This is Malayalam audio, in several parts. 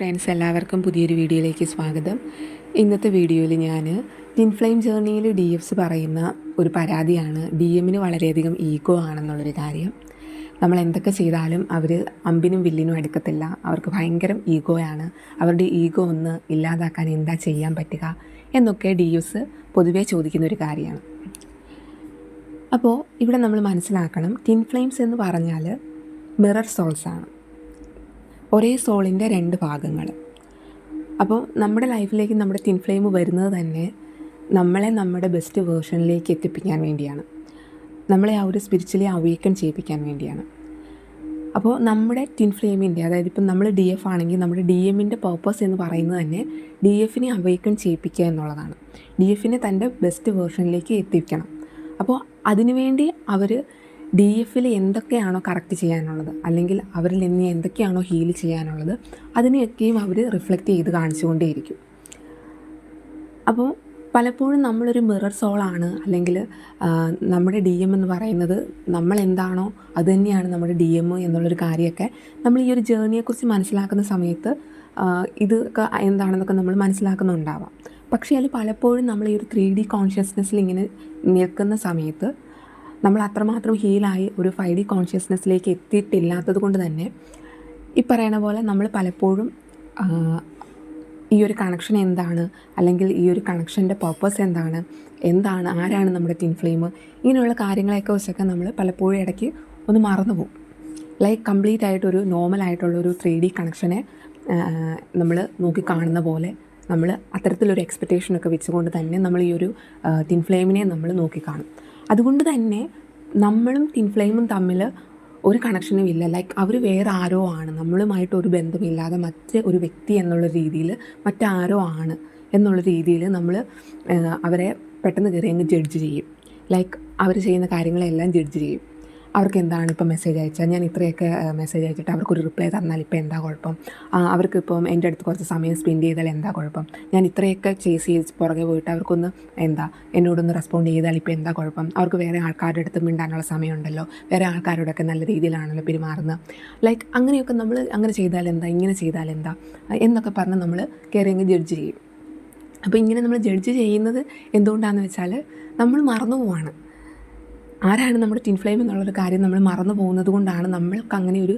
ഫ്രണ്ട്സ്, എല്ലാവർക്കും പുതിയൊരു വീഡിയോയിലേക്ക് സ്വാഗതം. ഇന്നത്തെ വീഡിയോയിൽ ഞാൻ ട്വിൻ ഫ്ലെയിം ജേർണിയിൽ DFs പറയുന്ന ഒരു പരാതിയാണ് ഡി എമ്മിന് വളരെയധികം ഈഗോ ആണെന്നുള്ളൊരു കാര്യം. നമ്മൾ എന്തൊക്കെ ചെയ്താലും അവർ അമ്പിനും വില്ലിനും അടുക്കത്തില്ല. അവർക്ക് ഭയങ്കര ഈഗോയാണ്. അവരുടെ ഈഗോ ഒന്ന് ഇല്ലാതാക്കാൻ എന്താ ചെയ്യാൻ പറ്റുക എന്നൊക്കെ DFs പൊതുവേ ചോദിക്കുന്നൊരു കാര്യമാണ്. അപ്പോൾ ഇവിടെ നമ്മൾ മനസ്സിലാക്കണം, ട്വിൻ ഫ്ലെയിംസ് എന്ന് പറഞ്ഞാൽ മിറർ സോൾസാണ്. ഒരേ സോളിൻ്റെ രണ്ട് ഭാഗങ്ങൾ. അപ്പോൾ നമ്മുടെ ലൈഫിലേക്ക് നമ്മുടെ ട്വിൻ ഫ്ലെയിം വരുന്നത് തന്നെ നമ്മളെ നമ്മുടെ ബെസ്റ്റ് വേർഷനിലേക്ക് എത്തിപ്പിക്കാൻ വേണ്ടിയാണ്. നമ്മളെ ആ ഒരു സ്പിരിച്വലി അവേക്കൺ ചെയ്യിപ്പിക്കാൻ വേണ്ടിയാണ്. അപ്പോൾ നമ്മുടെ ട്വിൻ ഫ്ലെയിമിൻ്റെ, അതായത് ഇപ്പം നമ്മൾ DF ആണെങ്കിൽ നമ്മുടെ DMൻ്റെ പർപ്പസ് എന്ന് പറയുന്നത് തന്നെ DFനെ അവേക്കൺ ചെയ്യിപ്പിക്കുക എന്നുള്ളതാണ്. DFനെ തൻ്റെ ബെസ്റ്റ് വേർഷനിലേക്ക് എത്തിക്കണം. അപ്പോൾ അതിനുവേണ്ടി അവർ DFൽ എന്തൊക്കെയാണോ കറക്റ്റ് ചെയ്യാനുള്ളത്, അല്ലെങ്കിൽ അവരിൽ നിന്ന് എന്തൊക്കെയാണോ ഹീൽ ചെയ്യാനുള്ളത്, അതിനെയൊക്കെയും അവർ റിഫ്ലക്റ്റ് ചെയ്ത് കാണിച്ചുകൊണ്ടേയിരിക്കും. അപ്പോൾ പലപ്പോഴും നമ്മളൊരു മിറർ സോളാണ്, അല്ലെങ്കിൽ നമ്മുടെ DM എന്ന് പറയുന്നത് നമ്മൾ എന്താണോ അത് തന്നെയാണ് നമ്മുടെ DM എന്നുള്ളൊരു കാര്യമൊക്കെ നമ്മൾ ഈ ഒരു ജേർണിയെക്കുറിച്ച് മനസ്സിലാക്കുന്ന സമയത്ത് ഇതൊക്കെ എന്താണെന്നൊക്കെ നമ്മൾ മനസ്സിലാക്കുന്നുണ്ടാവാം. പക്ഷേ അതിൽ പലപ്പോഴും നമ്മൾ ഈ ഒരു 3D കോൺഷ്യസ്നെസ്സിൽ ഇങ്ങനെ നിൽക്കുന്ന സമയത്ത് നമ്മൾ അത്രമാത്രം ഹീലായി ഒരു 5D കോൺഷ്യസ്നെസ്സിലേക്ക് എത്തിയിട്ടില്ലാത്തത് കൊണ്ട് തന്നെ ഈ പറയണ പോലെ നമ്മൾ പലപ്പോഴും ഈ ഒരു കണക്ഷൻ എന്താണ്, അല്ലെങ്കിൽ ഈ ഒരു കണക്ഷൻ്റെ പർപ്പസ് എന്താണ്, ആരാണ് നമ്മുടെ ട്വിൻ ഫ്ലെയിം, ഇങ്ങനെയുള്ള കാര്യങ്ങളെയൊക്കെ വെച്ചൊക്കെ നമ്മൾ പലപ്പോഴും ഇടയ്ക്ക് ഒന്ന് മറന്നു പോകും. ലൈക്ക് കംപ്ലീറ്റ് ആയിട്ടൊരു നോർമലായിട്ടുള്ളൊരു 3D കണക്ഷനെ നമ്മൾ നോക്കി കാണുന്ന പോലെ നമ്മൾ അത്തരത്തിലൊരു എക്സ്പെക്റ്റേഷനൊക്കെ വെച്ചുകൊണ്ട് തന്നെ നമ്മൾ ഈ ഒരു ട്വിൻ ഫ്ലെയിമിനെ നമ്മൾ നോക്കിക്കാണും. അതുകൊണ്ട് തന്നെ നമ്മളും ട്വിൻ ഫ്ലെയിമും തമ്മിൽ ഒരു കണക്ഷനും ഇല്ല. ലൈക്ക് അവർ വേറെ ആരോ ആണ്, നമ്മളുമായിട്ട് ഒരു ബന്ധമില്ലാതെ മറ്റ് ഒരു വ്യക്തി എന്നുള്ള രീതിയിൽ മറ്റാരോ ആണ് എന്നുള്ള രീതിയിൽ നമ്മൾ അവരെ പെട്ടെന്ന് കയറി അങ്ങ് ജഡ്ജ് ചെയ്യും. ലൈക്ക് അവർ ചെയ്യുന്ന കാര്യങ്ങളെല്ലാം ജഡ്ജ് ചെയ്യും. അവർക്ക് എന്താണ് ഇപ്പം മെസ്സേജ് അയച്ചാൽ, ഞാൻ ഇത്രയൊക്കെ മെസ്സേജ് അയച്ചിട്ട് അവർക്കൊരു റിപ്ലൈ തന്നാൽ ഇപ്പം എന്താ കുഴപ്പം, അവർക്കിപ്പം എൻ്റെ അടുത്ത് കുറച്ച് സമയം സ്പെൻഡ് ചെയ്താൽ എന്താ കുഴപ്പം, ഞാൻ ഇത്രയൊക്കെ ചെയ്ത് പുറകെ പോയിട്ട് അവർക്കൊന്ന് എന്നോടൊന്ന് റെസ്പോണ്ട് ചെയ്താൽ ഇപ്പം എന്താ കുഴപ്പം, അവർക്ക് വേറെ ആൾക്കാരുടെ അടുത്ത് മിണ്ടാനുള്ള സമയമുണ്ടല്ലോ, വേറെ ആൾക്കാരോടൊക്കെ നല്ല രീതിയിലാണല്ലോ പെരുമാറുന്നത്, ലൈക്ക് അങ്ങനെയൊക്കെ നമ്മൾ അങ്ങനെ ചെയ്താൽ എന്താ, ഇങ്ങനെ ചെയ്താൽ എന്താ എന്നൊക്കെ പറഞ്ഞ് നമ്മൾ കയറി അങ്ങ് ജഡ്ജ് ചെയ്യും. അപ്പോൾ ഇങ്ങനെ നമ്മൾ ജഡ്ജ് ചെയ്യുന്നത് എന്തുകൊണ്ടാണെന്ന് വെച്ചാൽ നമ്മൾ മറന്നു പോവാണ് ആരാണ് നമ്മുടെ ട്വിൻ ഫ്ലെയിം എന്നുള്ളൊരു കാര്യം നമ്മൾ മറന്നു പോകുന്നത് കൊണ്ടാണ് നമ്മൾക്ക് അങ്ങനെ ഒരു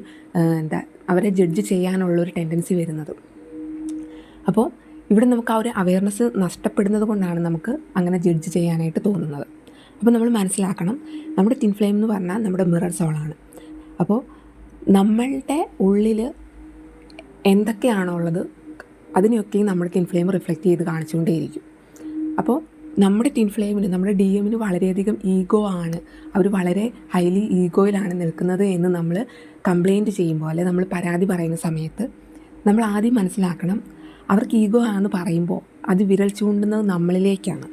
അവരെ ജഡ്ജ് ചെയ്യാനുള്ളൊരു ടെൻഡൻസി വരുന്നത്. അപ്പോൾ ഇവിടെ നമുക്ക് ആ ഒരു അവെയർനെസ് നഷ്ടപ്പെടുന്നത് കൊണ്ടാണ് നമുക്ക് അങ്ങനെ ജഡ്ജ് ചെയ്യാനായിട്ട് തോന്നുന്നത്. അപ്പോൾ നമ്മൾ മനസ്സിലാക്കണം, നമ്മുടെ ട്വിൻ ഫ്ലെയിം എന്ന് പറഞ്ഞാൽ നമ്മുടെ മിറർ സോളാണ്. അപ്പോൾ നമ്മളുടെ ഉള്ളിൽ എന്തൊക്കെയാണോ ഉള്ളത് അതിനെയൊക്കെയും നമ്മുടെ ട്വിൻ ഫ്ലെയിം റിഫ്ലക്റ്റ് ചെയ്ത് കാണിച്ചുകൊണ്ടേയിരിക്കും. അപ്പോൾ നമ്മുടെ ട്വിൻ ഫ്ലെയിമിന്, നമ്മുടെ DMന് വളരെയധികം ഈഗോ ആണ്, അവർ വളരെ ഹൈലി ഈഗോയിലാണ് നിൽക്കുന്നത് എന്ന് നമ്മൾ കംപ്ലയിൻറ്റ് ചെയ്യുമ്പോൾ, അല്ലെങ്കിൽ നമ്മൾ പരാതി പറയുന്ന സമയത്ത് നമ്മൾ ആദ്യം മനസ്സിലാക്കണം, അവർക്ക് ഈഗോ ആണെന്ന് പറയുമ്പോൾ അത് വിരൽ ചൂണ്ടുന്നത് നമ്മളിലേക്കാണ്.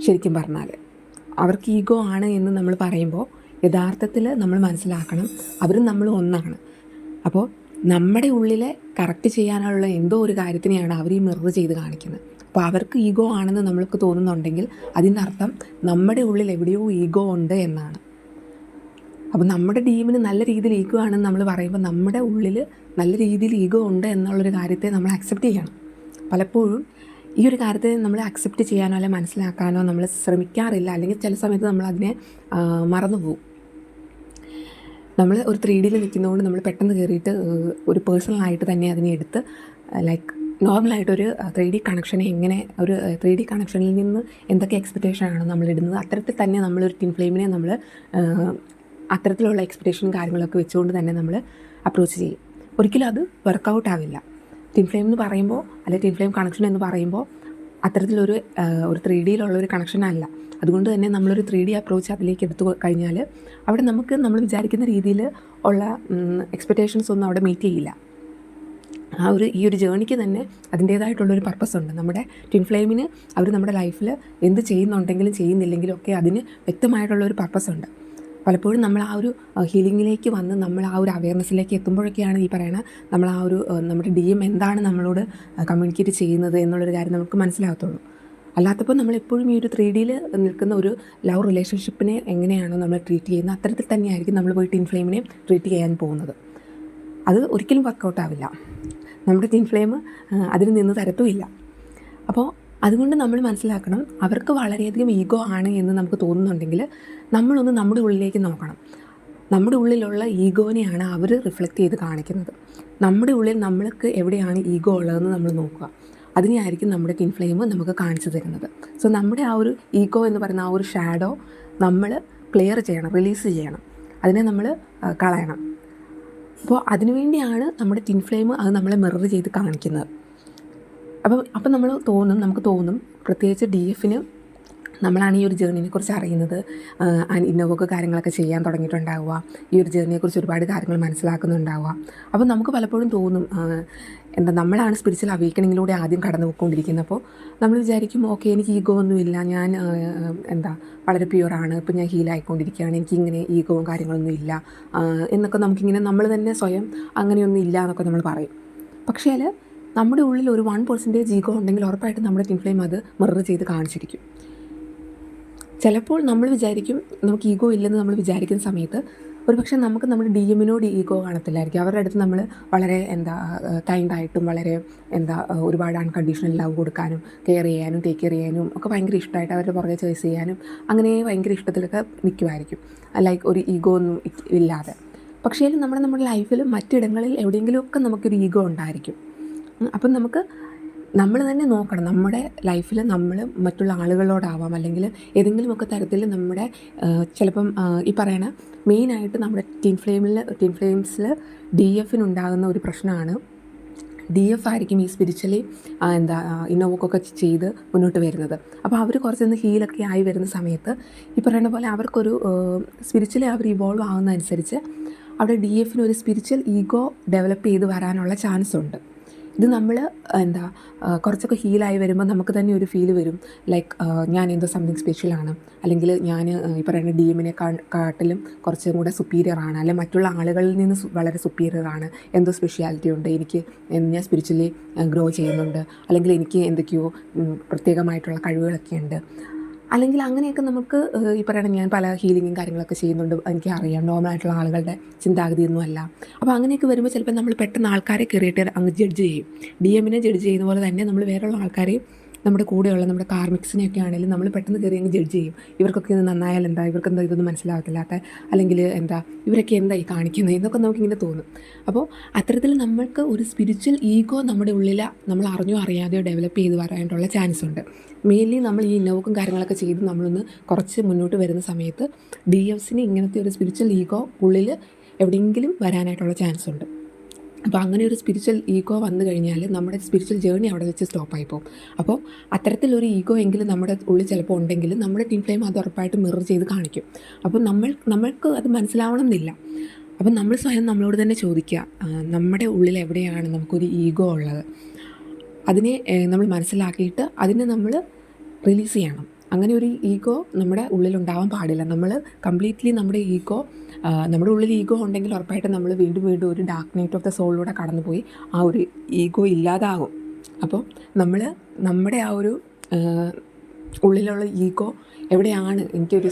ശരിക്കും പറഞ്ഞാൽ അവർക്ക് ഈഗോ ആണ് എന്ന് നമ്മൾ പറയുമ്പോൾ യഥാർത്ഥത്തിൽ നമ്മൾ മനസ്സിലാക്കണം അവരും നമ്മളും ഒന്നാണ്. അപ്പോൾ നമ്മുടെ ഉള്ളിലെ കറക്റ്റ് ചെയ്യാനുള്ള എന്തോ ഒരു കാര്യത്തിനെയാണ് അവർ ഈ മിറർ ചെയ്ത് കാണിക്കുന്നത്. അപ്പോൾ അവർക്ക് ഈഗോ ആണെന്ന് നമ്മൾക്ക് തോന്നുന്നുണ്ടെങ്കിൽ അതിൻ്റെ അർത്ഥം നമ്മുടെ ഉള്ളിൽ എവിടെയോ ഈഗോ ഉണ്ട് എന്നാണ്. അപ്പോൾ നമ്മുടെ DMന് നല്ല രീതിയിൽ ഈഗോ ആണെന്ന് നമ്മൾ പറയുമ്പോൾ നമ്മുടെ ഉള്ളിൽ നല്ല രീതിയിൽ ഈഗോ ഉണ്ട് എന്നുള്ളൊരു കാര്യത്തെ നമ്മൾ അക്സെപ്റ്റ് ചെയ്യണം. പലപ്പോഴും ഈ ഒരു കാര്യത്തെ നമ്മൾ അക്സെപ്റ്റ് ചെയ്യാനോ അല്ലെങ്കിൽ മനസ്സിലാക്കാനോ നമ്മൾ ശ്രമിക്കാറില്ല, അല്ലെങ്കിൽ ചില സമയത്ത് നമ്മൾ അതിനെ മറന്നു പോകും. നമ്മൾ ഒരു 3Dയിൽ നിൽക്കുന്നതുകൊണ്ട് നമ്മൾ പെട്ടെന്ന് കയറിയിട്ട് ഒരു പേഴ്സണലായിട്ട് തന്നെ അതിനെ എടുത്ത് ലൈക്ക് നോർമലായിട്ടൊരു 3D കണക്ഷനെ എങ്ങനെ, ഒരു 3D കണക്ഷനിൽ നിന്ന് എന്തൊക്കെ എക്സ്പെക്റ്റേഷനാണ് നമ്മളിടുന്നത്, അത്തരത്തിൽ തന്നെ നമ്മളൊരു ട്വിൻ ഫ്ലെയിമിനെ നമ്മൾ അത്തരത്തിലുള്ള എക്സ്പെക്റ്റേഷനും കാര്യങ്ങളൊക്കെ വെച്ചുകൊണ്ട് തന്നെ നമ്മൾ അപ്രോച്ച് ചെയ്യും. ഒരിക്കലും അത് വർക്കൗട്ട് ആവില്ല. ട്വിൻ ഫ്ലെയിം എന്ന് പറയുമ്പോൾ, അല്ലെങ്കിൽ ട്വിൻ ഫ്ലെയിം കണക്ഷൻ എന്ന് പറയുമ്പോൾ അത്തരത്തിലൊരു 3Dയിലുള്ളൊരു കണക്ഷനല്ല. അതുകൊണ്ട് തന്നെ നമ്മളൊരു 3D അപ്രോച്ച് അതിലേക്ക് എടുത്തു കഴിഞ്ഞാൽ അവിടെ നമുക്ക് നമ്മൾ വിചാരിക്കുന്ന രീതിയിൽ ഉള്ള എക്സ്പെക്റ്റേഷൻസ് ഒന്നും അവിടെ മീറ്റ് ചെയ്യില്ല. ഈ ഒരു ജേർണിക്ക് തന്നെ അതിൻ്റേതായിട്ടുള്ളൊരു പർപ്പസ് ഉണ്ട്. നമ്മുടെ ട്വിൻ ഫ്ലെയിമിന് അവർ നമ്മുടെ ലൈഫിൽ എന്ത് ചെയ്യുന്നുണ്ടെങ്കിലും ചെയ്യുന്നില്ലെങ്കിലും ഒക്കെ അതിന് വ്യക്തമായിട്ടുള്ളൊരു പർപ്പസ് ഉണ്ട്. പലപ്പോഴും നമ്മൾ ആ ഒരു ഹീലിങ്ങിലേക്ക് വന്ന് നമ്മൾ ആ ഒരു അവെയർനെസ്സിലേക്ക് എത്തുമ്പോഴൊക്കെയാണ് ഈ പറയണ നമ്മൾ ആ ഒരു നമ്മുടെ DM എന്താണ് നമ്മളോട് കമ്മ്യൂണിക്കേറ്റ് ചെയ്യുന്നത് എന്നുള്ളൊരു കാര്യം നമുക്ക് മനസ്സിലാകത്തുള്ളൂ. അല്ലാത്തപ്പോൾ നമ്മളെപ്പോഴും ഈ ഒരു 3Dയിൽ നിൽക്കുന്ന ഒരു ലവ് റിലേഷൻഷിപ്പിനെ എങ്ങനെയാണോ നമ്മൾ ട്രീറ്റ് ചെയ്യുന്നത് അത്തരത്തിൽ തന്നെയായിരിക്കും നമ്മൾ പോയി ട്വിൻ ഫ്ലെയിമിനെ ട്രീറ്റ് ചെയ്യാൻ പോകുന്നത്. അത് ഒരിക്കലും വർക്കൗട്ട് ആവില്ല. നമ്മുടെ ട്വിൻ ഫ്ലെയിം അതിൽ നിന്ന് തരത്തുമില്ല. അപ്പോൾ അതുകൊണ്ട് നമ്മൾ മനസ്സിലാക്കണം, അവർക്ക് വളരെയധികം ഈഗോ ആണ് എന്ന് നമുക്ക് തോന്നുന്നുണ്ടെങ്കിൽ നമ്മളൊന്ന് നമ്മുടെ ഉള്ളിലേക്ക് നോക്കണം. നമ്മുടെ ഉള്ളിലുള്ള ഈഗോനെയാണ് അവർ റിഫ്ലക്റ്റ് ചെയ്ത് കാണിക്കുന്നത്. നമ്മുടെ ഉള്ളിൽ നമ്മൾക്ക് എവിടെയാണ് ഈഗോ ഉള്ളതെന്ന് നമ്മൾ നോക്കുക. അതിനെയായിരിക്കും നമ്മുടെ ട്വിൻ ഫ്ലെയിം നമുക്ക് കാണിച്ചു തരുന്നത്. സോ നമ്മുടെ ആ ഒരു ഈഗോ എന്ന് പറയുന്ന ആ ഒരു ഷാഡോ നമ്മൾ ക്ലിയർ ചെയ്യണം, റിലീസ് ചെയ്യണം, അതിനെ നമ്മൾ കളയണം. അപ്പോൾ അതിനുവേണ്ടിയാണ് നമ്മുടെ ട്വിൻ ഫ്ലെയിം അത് നമ്മളെ മിറർ ചെയ്ത് കാണിക്കുന്നത്. അപ്പം നമുക്ക് തോന്നും പ്രത്യേകിച്ച് DFന് നമ്മളാണ് ഈ ഒരു ജേർണിനെ കുറിച്ച് അറിയുന്നത്, ഇന്നോവൊക്കെ കാര്യങ്ങളൊക്കെ ചെയ്യാൻ തുടങ്ങിയിട്ടുണ്ടാവുക, ഈ ഒരു ജേർണിയെക്കുറിച്ച് ഒരുപാട് കാര്യങ്ങൾ മനസ്സിലാക്കുന്നുണ്ടാവുക. അപ്പോൾ നമുക്ക് പലപ്പോഴും തോന്നും നമ്മളാണ് സ്പിരിച്വൽ അവേക്കണിങ്ങിലൂടെ ആദ്യം കടന്നു പോയിക്കൊണ്ടിരിക്കുന്നത്. അപ്പോൾ നമ്മൾ വിചാരിക്കും ഓക്കെ, എനിക്ക് ഈഗോ ഒന്നുമില്ല, ഞാൻ വളരെ പ്യുവറാണ്, ഇപ്പോൾ ഞാൻ ഹീലായിക്കൊണ്ടിരിക്കുകയാണ്, എനിക്കിങ്ങനെ ഈഗോവും കാര്യങ്ങളൊന്നും ഇല്ല എന്നൊക്കെ നമുക്കിങ്ങനെ നമ്മൾ തന്നെ സ്വയം അങ്ങനെയൊന്നും ഇല്ല എന്നൊക്കെ നമ്മൾ പറയും. പക്ഷേ നമ്മുടെ ഉള്ളിൽ ഒരു 1% ഈഗോ ഉണ്ടെങ്കിൽ ഉറപ്പായിട്ടും നമ്മുടെ ട്വിൻ ഫ്ലെയിം അത് മിറർ ചെയ്ത് കാണിച്ചിരിക്കും. ചിലപ്പോൾ നമ്മൾ വിചാരിക്കും നമുക്ക് ഈഗോ ഇല്ലെന്ന് നമ്മൾ വിചാരിക്കുന്ന സമയത്ത് ഒരുപക്ഷെ നമുക്ക് നമ്മുടെ DMനോട് ഈഗോ കാണത്തില്ലായിരിക്കും. അവരുടെ അടുത്ത് നമ്മൾ വളരെ കൈൻഡായിട്ടും വളരെ ഒരുപാട് അൺകണ്ടീഷണൽ ലവ് കൊടുക്കാനും കെയർ ചെയ്യാനും ടേക്ക് കെയർ ചെയ്യാനും ഒക്കെ ഭയങ്കര ഇഷ്ടമായിട്ട് അവരുടെ പുറകെ ചേസ് ചെയ്യാനും അങ്ങനെ ഭയങ്കര ഇഷ്ടത്തിലൊക്കെ നിൽക്കുമായിരിക്കും, ലൈക്ക് ഒരു ഈഗോ ഒന്നും ഇല്ലാതെ. പക്ഷേ നമ്മുടെ ലൈഫിൽ മറ്റിടങ്ങളിൽ എവിടെയെങ്കിലുമൊക്കെ നമുക്കൊരു ഈഗോ ഉണ്ടായിരിക്കും. അപ്പം നമ്മൾ തന്നെ നോക്കണം, നമ്മുടെ ലൈഫിൽ നമ്മൾ മറ്റുള്ള ആളുകളോടാവാം അല്ലെങ്കിൽ ഏതെങ്കിലുമൊക്കെ തരത്തിൽ നമ്മുടെ ചിലപ്പം ഈ പറയണ മെയിനായിട്ട് നമ്മുടെ ട്വിൻ ഫ്ലെയിംസിൽ DFനുണ്ടാകുന്ന ഒരു പ്രശ്നമാണ്. DF ആയിരിക്കും ഈ സ്പിരിച്വലി ഇന്നോവൊക്കെ ചെയ്ത് മുന്നോട്ട് വരുന്നത്. അപ്പോൾ അവർ കുറച്ചൊന്ന് ഹീലൊക്കെ ആയി വരുന്ന സമയത്ത് ഈ പറയുന്ന പോലെ അവർക്കൊരു സ്പിരിച്വലി അവർ ഇവോൾവ് ആകുന്നതനുസരിച്ച് അവിടെ DFന് ഒരു സ്പിരിച്വൽ ഈഗോ ഡെവലപ്പ് ചെയ്ത് വരാനുള്ള ചാൻസ് ഉണ്ട്. ഇത് നമ്മൾ കുറച്ചൊക്കെ ഹീലായി വരുമ്പോൾ നമുക്ക് തന്നെ ഒരു ഫീൽ വരും, ലൈക്ക് ഞാൻ എന്തോ സംതിങ് സ്പെഷ്യലാണ്, അല്ലെങ്കിൽ ഞാൻ ഈ പറയുന്ന DMനെ കാട്ടിലും കുറച്ചും കൂടെ സുപ്പീരിയർ ആണ്, അല്ലെങ്കിൽ മറ്റുള്ള ആളുകളിൽ നിന്ന് വളരെ സുപ്പീരിയർ ആണ്, എന്തോ സ്പെഷ്യാലിറ്റി ഉണ്ട് എനിക്ക്, ഞാൻ സ്പിരിച്വലി ഗ്രോ ചെയ്യുന്നുണ്ട്, അല്ലെങ്കിൽ എനിക്ക് എന്തൊക്കെയോ പ്രത്യേകമായിട്ടുള്ള കഴിവുകളൊക്കെ ഉണ്ട്, അല്ലെങ്കിൽ അങ്ങനെയൊക്കെ നമുക്ക് ഈ പറയണം ഞാൻ പല ഹീലിങ്ങും കാര്യങ്ങളൊക്കെ ചെയ്യുന്നുണ്ട്, എനിക്കറിയാം നോർമലായിട്ടുള്ള ആളുകളുടെ ചിന്താഗതിയൊന്നും അല്ല. അപ്പോൾ അങ്ങനെയൊക്കെ വരുമ്പോൾ ചിലപ്പോൾ നമ്മൾ പെട്ടെന്ന് ആൾക്കാരെ കയറിയിട്ട് അങ്ങ് ജഡ്ജ് ചെയ്യും. DMനെ ജഡ്ജ് ചെയ്യുന്ന പോലെ തന്നെ നമ്മൾ വേറെയുള്ള ആൾക്കാരെയും നമ്മുടെ കൂടെയുള്ള നമ്മുടെ കാർമിക്സിനെയൊക്കെ ആണെങ്കിലും നമ്മൾ പെട്ടെന്ന് കയറി അങ്ങ് ജഡ്ജ് ചെയ്യും. ഇവർക്കൊക്കെ ഇത് നന്നായാൽ ഇവർക്കെന്താ ഇതൊന്നും മനസ്സിലാകത്തില്ലാത്ത, അല്ലെങ്കിൽ ഇവരൊക്കെ ഈ കാണിക്കുന്നത് എന്നൊക്കെ നമുക്കിങ്ങനെ തോന്നും. അപ്പോൾ അത്തരത്തിൽ നമ്മൾക്ക് ഒരു സ്പിരിച്വൽ ഈഗോ നമ്മുടെ ഉള്ളിൽ നമ്മൾ അറിഞ്ഞോ അറിയാതെയോ ഡെവലപ്പ് ചെയ്ത് വരാനായിട്ടുള്ള ചാൻസ് ഉണ്ട്. മെയിൻലി നമ്മൾ ഈ ഇന്നോവക്കും കാര്യങ്ങളൊക്കെ ചെയ്ത് നമ്മളൊന്ന് കുറച്ച് മുന്നോട്ട് വരുന്ന സമയത്ത് DFസിന് ഇങ്ങനത്തെ ഒരു സ്പിരിച്വൽ ഈഗോ ഉള്ളിൽ എവിടെയെങ്കിലും വരാനായിട്ടുള്ള ചാൻസ് ഉണ്ട്. അപ്പോൾ അങ്ങനെ ഒരു സ്പിരിച്വൽ ഈഗോ വന്നു കഴിഞ്ഞാൽ നമ്മുടെ സ്പിരിച്വൽ ജേർണി അവിടെ വെച്ച് സ്റ്റോപ്പായി പോകും. അപ്പോൾ അത്തരത്തിലൊരു ഈഗോ എങ്കിലും നമ്മുടെ ഉള്ളിൽ ചിലപ്പോൾ ഉണ്ടെങ്കിൽ നമ്മുടെ ട്വിൻ ഫ്ലെയിം അത് ഉറപ്പായിട്ട് മിറർ ചെയ്ത് കാണിക്കും. അപ്പോൾ നമ്മൾക്ക് അത് മനസ്സിലാവണം എന്നില്ല. അപ്പം നമ്മൾ സ്വയം നമ്മളോട് തന്നെ ചോദിക്കുക, നമ്മുടെ ഉള്ളിൽ എവിടെയാണ് നമുക്കൊരു ഈഗോ ഉള്ളത്, അതിനെ നമ്മൾ മനസ്സിലാക്കിയിട്ട് അതിനെ നമ്മൾ റിലീസ് ചെയ്യണം. അങ്ങനെ ഒരു ഈഗോ നമ്മുടെ ഉള്ളിലുണ്ടാവാൻ പാടില്ല. നമ്മൾ കംപ്ലീറ്റ്ലി നമ്മുടെ ഉള്ളിൽ ഈഗോ ഉണ്ടെങ്കിൽ ഉറപ്പായിട്ട് നമ്മൾ വീണ്ടും ഒരു ഡാർക്ക് നൈറ്റ് ഓഫ് ദ സോളിലൂടെ കടന്നുപോയി ആ ഒരു ഈഗോ ഇല്ലാതാകും. അപ്പോൾ നമ്മുടെ ആ ഒരു ഉള്ളിലുള്ള ഈഗോ എവിടെയാണ്, എനിക്കൊരു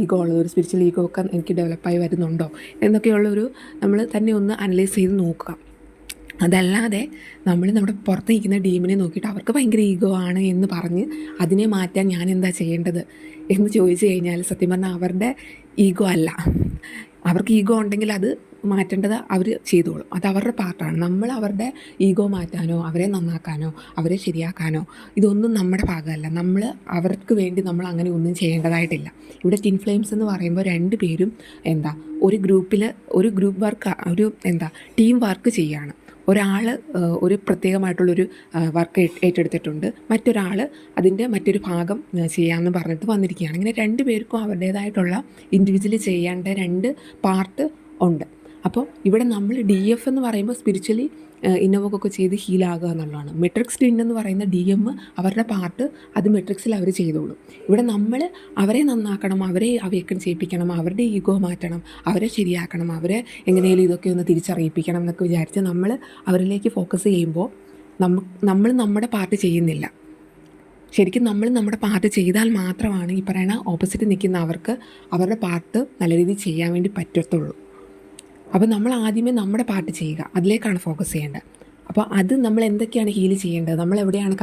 ഈഗോ ഉള്ളത്, ഒരു സ്പിരിച്വൽ ഈഗോ ഒക്കെ എനിക്ക് ഡെവലപ്പായി വരുന്നുണ്ടോ എന്നൊക്കെയുള്ളൊരു നമ്മൾ തന്നെ ഒന്ന് അനലൈസ് ചെയ്ത് നോക്കുക. അതല്ലാതെ നമ്മുടെ പുറത്ത് നിൽക്കുന്ന DMനെ നോക്കിയിട്ട് അവർക്ക് ഭയങ്കര ഈഗോ ആണ് എന്ന് പറഞ്ഞ് അതിനെ മാറ്റാൻ ഞാൻ എന്താ ചെയ്യേണ്ടത് എന്ന് ചോദിച്ചു കഴിഞ്ഞാൽ സത്യം പറഞ്ഞാൽ അവരുടെ ഈഗോ അല്ല. അവർക്ക് ഈഗോ ഉണ്ടെങ്കിൽ അത് മാറ്റേണ്ടത് അവർ ചെയ്തോളും, അത് അവരുടെ പാർട്ടാണ്. നമ്മൾ അവരുടെ ഈഗോ മാറ്റാനോ അവരെ നന്നാക്കാനോ അവരെ ശരിയാക്കാനോ ഇതൊന്നും നമ്മുടെ ഭാഗമല്ല. അവർക്ക് വേണ്ടി നമ്മൾ അങ്ങനെ ഒന്നും ചെയ്യേണ്ടതായിട്ടില്ല. ഇവിടെ ട്വിൻ ഫ്ലെയിംസ് എന്ന് പറയുമ്പോൾ 2 പേരും ഒരു ഗ്രൂപ്പ് വർക്ക്, ടീം വർക്ക് ചെയ്യുകയാണ്. ഒരാൾ ഒരു പ്രത്യേകമായിട്ടുള്ളൊരു വർക്ക് ഏറ്റെടുത്തിട്ടുണ്ട്, മറ്റൊരാൾ അതിൻ്റെ മറ്റൊരു ഭാഗം ചെയ്യാമെന്ന് പറഞ്ഞിട്ട് വന്നിരിക്കുകയാണ്. ഇങ്ങനെ 2 പേർക്കും അവരുടേതായിട്ടുള്ള ഇൻഡിവിജ്വലി ചെയ്യേണ്ട 2 പാർട്ട് ഉണ്ട്. അപ്പോൾ ഇവിടെ നമ്മൾ DF എന്ന് പറയുമ്പോൾ സ്പിരിച്വലി ഇന്നോവൊക്കെ ചെയ്ത് ഹീലാകുക എന്നുള്ളതാണ്. മെട്രിക്സ് ട്വിൻ എന്ന് പറയുന്ന DM അവരുടെ പാർട്ട് അത് മെട്രിക്സിൽ അവർ ചെയ്തോളും. ഇവിടെ നമ്മൾ അവരെ നന്നാക്കണം, അവരെ അവേക്കൺ ചെയ്യിപ്പിക്കണം, അവരുടെ ഈഗോ മാറ്റണം, അവരെ ശരിയാക്കണം, അവരെ എങ്ങനെയും ഇതൊക്കെ ഒന്ന് തിരിച്ചറിയിപ്പിക്കണം എന്നൊക്കെ വിചാരിച്ച് നമ്മൾ അവരിലേക്ക് ഫോക്കസ് ചെയ്യുമ്പോൾ നമ്മൾ നമ്മുടെ പാർട്ട് ചെയ്യുന്നില്ല. ശരിക്കും നമ്മൾ നമ്മുടെ പാർട്ട് ചെയ്താൽ മാത്രമാണ് ഈ പറയുന്ന ഓപ്പോസിറ്റ് നിൽക്കുന്ന അവർക്ക് അവരുടെ പാർട്ട് നല്ല രീതിയിൽ ചെയ്യാൻ വേണ്ടി പറ്റത്തുള്ളൂ. അപ്പോൾ നമ്മൾ ആദ്യമേ നമ്മുടെ പാർട്ട് ചെയ്യുക, അതിലേക്കാണ് ഫോക്കസ് ചെയ്യേണ്ടത്. അപ്പോൾ അത് നമ്മൾ എന്തൊക്കെയാണ് ഹീൽ ചെയ്യേണ്ടത്, നമ്മൾ എവിടെയാണ്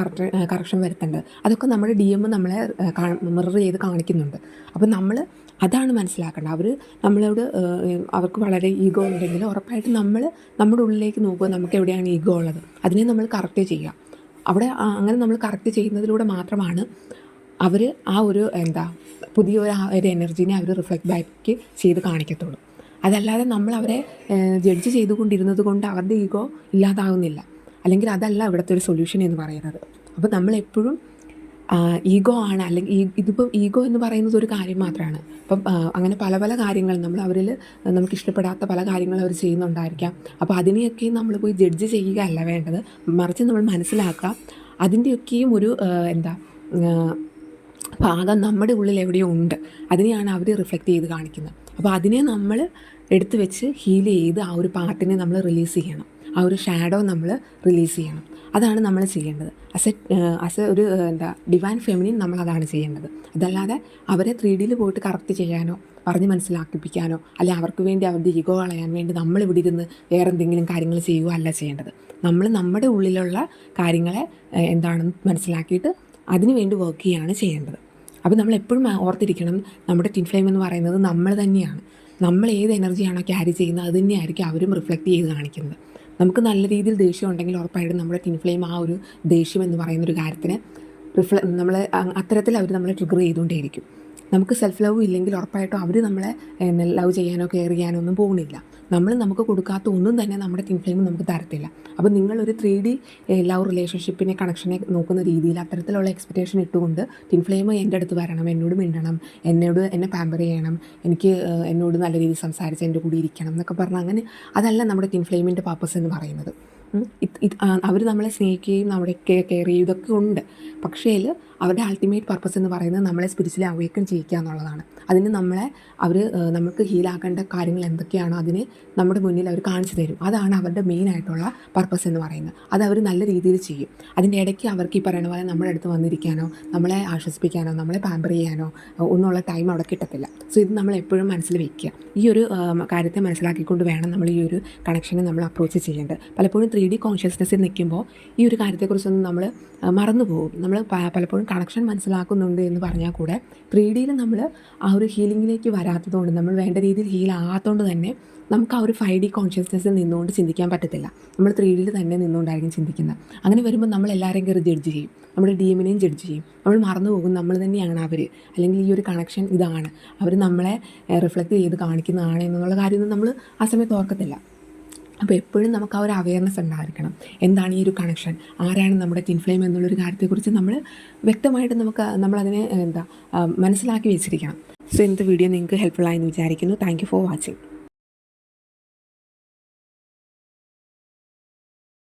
കറക്ഷൻ വരുത്തേണ്ടത്, അതൊക്കെ നമ്മുടെ DM നമ്മളെ മിറർ ചെയ്ത് കാണിക്കുന്നുണ്ട്. അപ്പോൾ നമ്മൾ അതാണ് മനസ്സിലാക്കേണ്ടത്. നമ്മളോട് അവർക്ക് വളരെ ഈഗോ ഉണ്ടെങ്കിൽ ഉറപ്പായിട്ടും നമ്മുടെ ഉള്ളിലേക്ക് നോക്കുക, നമുക്ക് എവിടെയാണ് ഈഗോ ഉള്ളത്, അതിനെ നമ്മൾ കറക്റ്റ് ചെയ്യുക. അവിടെ അങ്ങനെ നമ്മൾ കറക്റ്റ് ചെയ്യുന്നതിലൂടെ മാത്രമാണ് അവർ ആ ഒരു പുതിയ ഒരു എനർജീനെ അവർ റിഫ്ലക്റ്റ് ബാക്ക് ചെയ്ത് കാണിക്കത്തുള്ളൂ. അതല്ലാതെ നമ്മൾ അവരെ ജഡ്ജ് ചെയ്തുകൊണ്ടിരുന്നത് കൊണ്ട് അവരുടെ ഈഗോ ഇല്ലാതാകുന്നില്ല. അല്ലെങ്കിൽ അതല്ല ഇവിടുത്തെ ഒരു സൊല്യൂഷൻ എന്ന് പറയുന്നത്. അപ്പോൾ നമ്മളെപ്പോഴും ഈഗോ ആണ്, അല്ലെങ്കിൽ ഇതിപ്പം ഈഗോ എന്ന് പറയുന്നത് ഒരു കാര്യം മാത്രമാണ്. അപ്പം അങ്ങനെ പല പല കാര്യങ്ങൾ നമുക്ക് ഇഷ്ടപ്പെടാത്ത പല കാര്യങ്ങൾ അവർ ചെയ്യുന്നുണ്ടായിരിക്കാം. അപ്പോൾ അതിനെയൊക്കെ നമ്മൾ പോയി ജഡ്ജ് ചെയ്യുകയല്ല വേണ്ടത്, മറിച്ച് നമ്മൾ മനസ്സിലാക്കുക അതിൻ്റെയൊക്കെയും ഒരു ഭാഗം നമ്മുടെ ഉള്ളിൽ എവിടെയോ ഉണ്ട്, അതിനെയാണ് അവർ റിഫ്ലക്റ്റ് ചെയ്ത് കാണിക്കുന്നത്. അപ്പോൾ അതിനെ നമ്മൾ എടുത്തു വെച്ച് ഹീൽ ചെയ്ത് ആ ഒരു പാർട്ടിനെ നമ്മൾ റിലീസ് ചെയ്യണം, ആ ഒരു ഷാഡോ നമ്മൾ റിലീസ് ചെയ്യണം. അതാണ് നമ്മൾ ചെയ്യേണ്ടത്. ആസ് എ ഒരു ഡിവൈൻ ഫെമിനിൻ നമ്മൾ അതാണ് ചെയ്യേണ്ടത്. അതല്ലാതെ അവരെ 3Dയിൽ പോയിട്ട് കറക്റ്റ് ചെയ്യാനോ പറഞ്ഞ് മനസ്സിലാക്കിപ്പിക്കാനോ അല്ലെ അവർക്ക് വേണ്ടി അവരുടെ ഈഗോ കളയാൻ വേണ്ടി നമ്മളിവിടെ ഇരുന്ന് വേറെ എന്തെങ്കിലും കാര്യങ്ങൾ ചെയ്യുകയോ അല്ല ചെയ്യേണ്ടത്. നമ്മൾ നമ്മുടെ ഉള്ളിലുള്ള കാര്യങ്ങളെ എന്താണെന്ന് മനസ്സിലാക്കിയിട്ട് അതിനു വേണ്ടി വർക്ക് ചെയ്യുകയാണ് ചെയ്യേണ്ടത്. അപ്പോൾ നമ്മൾ എപ്പോഴും ഓർത്തിരിക്കണം, നമ്മുടെ ട്വിൻ ഫ്ലെയിം എന്ന് പറയുന്നത് നമ്മൾ തന്നെയാണ്. നമ്മൾ ഏത് എനർജിയാണോ ക്യാരി ചെയ്യുന്നത് അത് തന്നെയായിരിക്കും അവരും റിഫ്ലക്റ്റ് ചെയ്ത് കാണിക്കുന്നത്. നമുക്ക് നല്ല രീതിയിൽ ദേഷ്യം ഉണ്ടെങ്കിൽ ഉറപ്പായിട്ടും നമ്മുടെ ട്വിൻ ഫ്ലെയിം ആ ഒരു ദേഷ്യം എന്ന് പറയുന്നൊരു കാര്യത്തിന് അത്തരത്തിൽ അവർ നമ്മളെ ട്രിഗർ ചെയ്തുകൊണ്ടേയിരിക്കും. നമുക്ക് സെൽഫ് ലവ് ഇല്ലെങ്കിൽ ഉറപ്പായിട്ടും അവർ നമ്മളെ ലവ് ചെയ്യാനോ കെയർ ചെയ്യാനോ ഒന്നും പോകുന്നില്ല. നമുക്ക് കൊടുക്കാത്ത ഒന്നും തന്നെ നമ്മുടെ ട്വിൻ ഫ്ലെയിം നമുക്ക് തരത്തില്ല. അപ്പോൾ നിങ്ങളൊരു 3D ലവ് റിലേഷൻഷിപ്പിനെ കണക്ഷനെ നോക്കുന്ന രീതിയിൽ അത്തരത്തിലുള്ള എക്സ്പെക്റ്റേഷൻ ഇട്ടുകൊണ്ട് ട്വിൻ ഫ്ലെയിം എൻ്റെ അടുത്ത് വരണം, എന്നോട് മിണ്ടണം, എന്നെ പാമ്പർ ചെയ്യണം, എന്നോട് നല്ല രീതിയിൽ സംസാരിച്ച് എൻ്റെ കൂടി ഇരിക്കണം എന്നൊക്കെ പറഞ്ഞാൽ അങ്ങനെ അതല്ല നമ്മുടെ ട്വിൻ ഫ്ലെയിമിൻ്റെ പർപ്പസ് എന്ന് പറയുന്നത്. അവർ നമ്മളെ സ്നേഹിക്കുകയും നമ്മുടെ കെയർ ചെയ്യുകയും ഇതൊക്കെ ഉണ്ട്. പക്ഷേ അവരുടെ അൾട്ടിമേറ്റ് പർപ്പസ് എന്ന് പറയുന്നത് നമ്മളെ സ്പിരിച്വലി അവേക്കൺ ചെയ്യിക്കുക എന്നുള്ളതാണ്. അതിന് നമുക്ക് ഹീലാക്കേണ്ട കാര്യങ്ങൾ എന്തൊക്കെയാണോ അതിനെ നമ്മുടെ മുന്നിൽ അവർ കാണിച്ചു തരും. അതാണ് അവരുടെ മെയിൻ ആയിട്ടുള്ള പർപ്പസ് എന്ന് പറയുന്നത്. അത് അവർ നല്ല രീതിയിൽ ചെയ്യും. അതിൻ്റെ ഇടയ്ക്ക് അവർക്ക് ഈ പറയുന്ന പോലെ നമ്മുടെ അടുത്ത് വന്നിരിക്കാനോ നമ്മളെ ആശ്വസിപ്പിക്കാനോ നമ്മളെ പാമ്പർ ചെയ്യാനോ ഒന്നുള്ള ടൈം അവിടെ കിട്ടത്തില്ല. സോ ഇത് നമ്മൾ എപ്പോഴും മനസ്സിൽ വയ്ക്കുക. ഈ ഒരു കാര്യത്തെ മനസ്സിലാക്കിക്കൊണ്ട് വേണം നമ്മൾ ഈ ഒരു കണക്ഷനെ നമ്മൾ അപ്രോച്ച് ചെയ്യേണ്ടത്. പലപ്പോഴും 3D കോൺഷ്യസ്നെസ്സിൽ നിൽക്കുമ്പോൾ ഈ ഒരു കാര്യത്തെക്കുറിച്ചൊന്നും നമ്മൾ മറന്നു പോകും. നമ്മൾ പലപ്പോഴും കണക്ഷൻ മനസ്സിലാക്കുന്നുണ്ട് എന്ന് പറഞ്ഞാൽ കൂടെ 3Dയിൽ നമ്മൾ ആ ഒരു ഹീലിങ്ങിലേക്ക് വരാത്തതുകൊണ്ട്, നമ്മൾ വേണ്ട രീതിയിൽ ഹീൽ ആകാത്തതുകൊണ്ട് തന്നെ നമുക്ക് ആ ഒരു 5D കോൺഷ്യസ്നെസ്സിൽ നിന്നുകൊണ്ട് ചിന്തിക്കാൻ പറ്റത്തില്ല. നമ്മൾ 3Dയിൽ തന്നെ നിന്നുകൊണ്ടായിരിക്കും ചിന്തിക്കുന്നത്. അങ്ങനെ വരുമ്പോൾ നമ്മൾ എല്ലാവരെയും കയറി ജഡ്ജ് ചെയ്യും, നമ്മുടെ DMനെയും ജഡ്ജ് ചെയ്യും. നമ്മൾ മറന്നു പോകും നമ്മൾ തന്നെയാണ് അവർ, അല്ലെങ്കിൽ ഈ ഒരു കണക്ഷൻ ഇതാണ്, അവർ നമ്മളെ റിഫ്ലക്റ്റ് ചെയ്ത് കാണിക്കുന്നതാണ് എന്നുള്ള കാര്യമൊന്നും നമ്മൾ ആ സമയത്ത് ഓർക്കത്തില്ല. അപ്പോൾ എപ്പോഴും നമുക്ക് ആ ഒരു അവയർനെസ് ഉണ്ടായിരിക്കണം. എന്താണ് ഈ ഒരു കണക്ഷൻ, ആരാണ് നമ്മുടെ ട്വിൻ ഫ്ലെയിം എന്നുള്ളൊരു കാര്യത്തെക്കുറിച്ച് നമ്മൾ വ്യക്തമായിട്ട് നമ്മളതിനെ മനസ്സിലാക്കി വെച്ചിരിക്കണം. സോ ഇന്നത്തെ വീഡിയോ നിങ്ങൾക്ക് ഹെൽപ്ഫുൾ ആയെന്ന് വിചാരിക്കുന്നു. Thank you for watching.